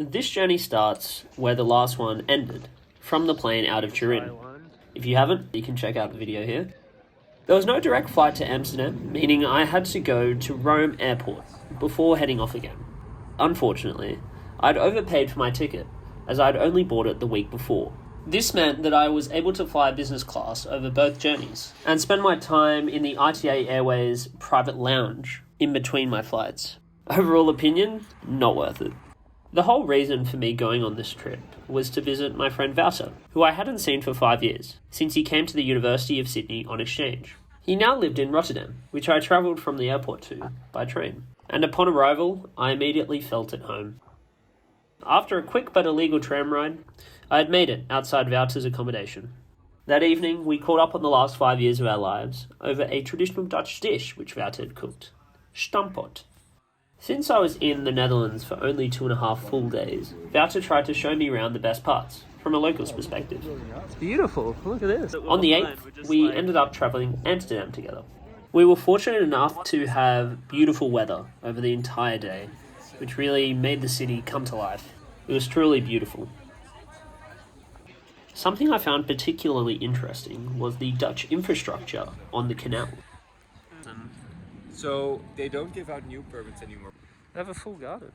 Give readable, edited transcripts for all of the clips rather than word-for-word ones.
This journey starts where the last one ended, from the plane out of Turin. If you haven't, you can check out the video here. There was no direct flight to Amsterdam, meaning I had to go to Rome airport before heading off again. Unfortunately, I'd overpaid for my ticket, as I'd only bought it the week before. This meant that I was able to fly business class over both journeys, and spend my time in the ITA Airways private lounge in between my flights. Overall opinion, not worth it. The whole reason for me going on this trip was to visit my friend Wouter, who I hadn't seen for 5 years, since he came to the University of Sydney on exchange. He now lived in Rotterdam, which I travelled from the airport to by train, and upon arrival, I immediately felt at home. After a quick but illegal tram ride, I had made it outside Wouter's accommodation. That evening, we caught up on the last 5 years of our lives over a traditional Dutch dish which Wouter had cooked, stampot. Since I was in the Netherlands for only 2.5 full days, Wouter tried to show me around the best parts, from a local's perspective. It's beautiful, look at this. On the 8th, we ended up travelling Amsterdam together. We were fortunate enough to have beautiful weather over the entire day, which really made the city come to life. It was truly beautiful. Something I found particularly interesting was the Dutch infrastructure on the canal. So they don't give out new permits anymore. They have a full garden.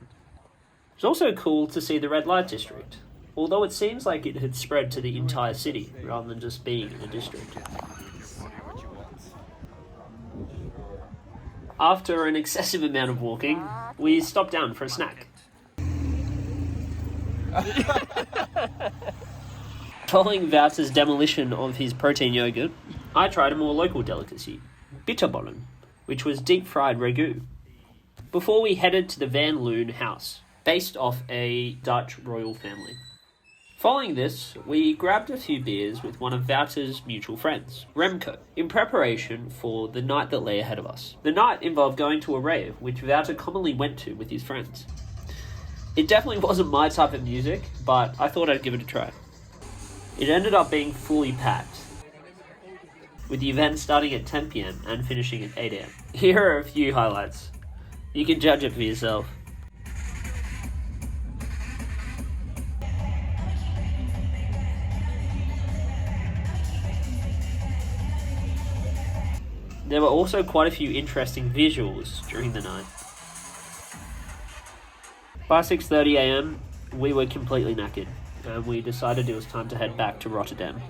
It's also cool to see the red light district, although it seems like it had spread to the entire city rather than just being in a district. After an excessive amount of walking, we stopped down for a snack. Following Wouter's demolition of his protein yogurt, I tried a more local delicacy, bitterballen, which was deep-fried ragu, before we headed to the Van Loon house, based off a Dutch royal family. Following this, we grabbed a few beers with one of Wouter's mutual friends, Remco, in preparation for the night that lay ahead of us. The night involved going to a rave, which Wouter commonly went to with his friends. It definitely wasn't my type of music, but I thought I'd give it a try. It ended up being fully packed, with the event starting at 10 PM and finishing at 8 AM. Here are a few highlights. You can judge it for yourself. There were also quite a few interesting visuals during the night. By 6:30 AM, we were completely knackered, and we decided it was time to head back to Rotterdam.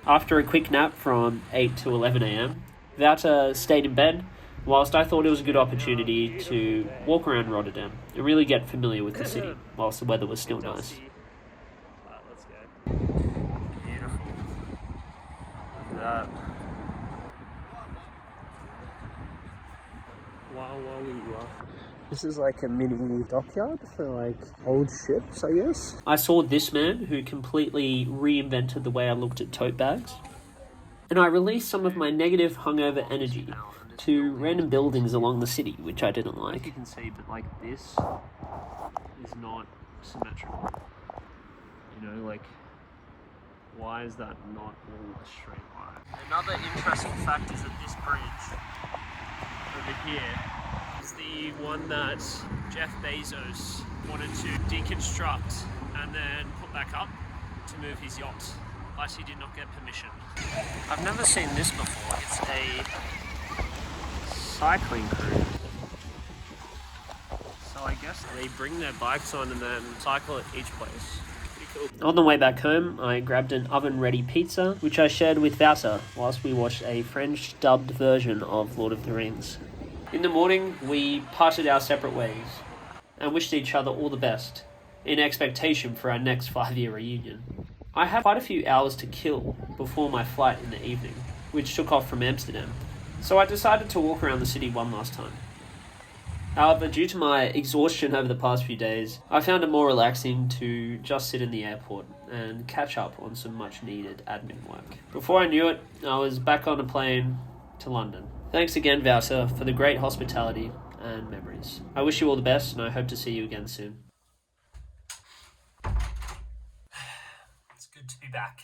After a quick nap from 8 to 11 AM, Wouter stayed in bed, whilst I thought it was a good opportunity to walk around Rotterdam and really get familiar with the city, whilst the weather was still nice. Let's go. Beautiful. Look at that. Wow. This is like a mini dockyard for like old ships, I guess. I saw this man who completely reinvented the way I looked at tote bags, and I released some of my negative hungover energy to random buildings along the city, which I didn't like. You can see, but like this is not symmetrical. You know, like, why is that not all a straight line? Another interesting fact is that this bridge over here is the one that Jeff Bezos wanted to deconstruct and then put back up to move his yacht, but he did not get permission. I've never seen this before. It's a cycling crew. So I guess they bring their bikes on and then cycle at each place. Pretty cool. On the way back home, I grabbed an oven-ready pizza, which I shared with Wouter whilst we watched a French-dubbed version of Lord of the Rings. In the morning, we parted our separate ways and wished each other all the best in expectation for our next 5-year reunion. I had quite a few hours to kill before my flight in the evening, which took off from Amsterdam, so I decided to walk around the city one last time. However, due to my exhaustion over the past few days, I found it more relaxing to just sit in the airport and catch up on some much needed admin work. Before I knew it, I was back on a plane to London. Thanks again, Wouter, for the great hospitality and memories. I wish you all the best, and I hope to see you again soon. It's good to be back.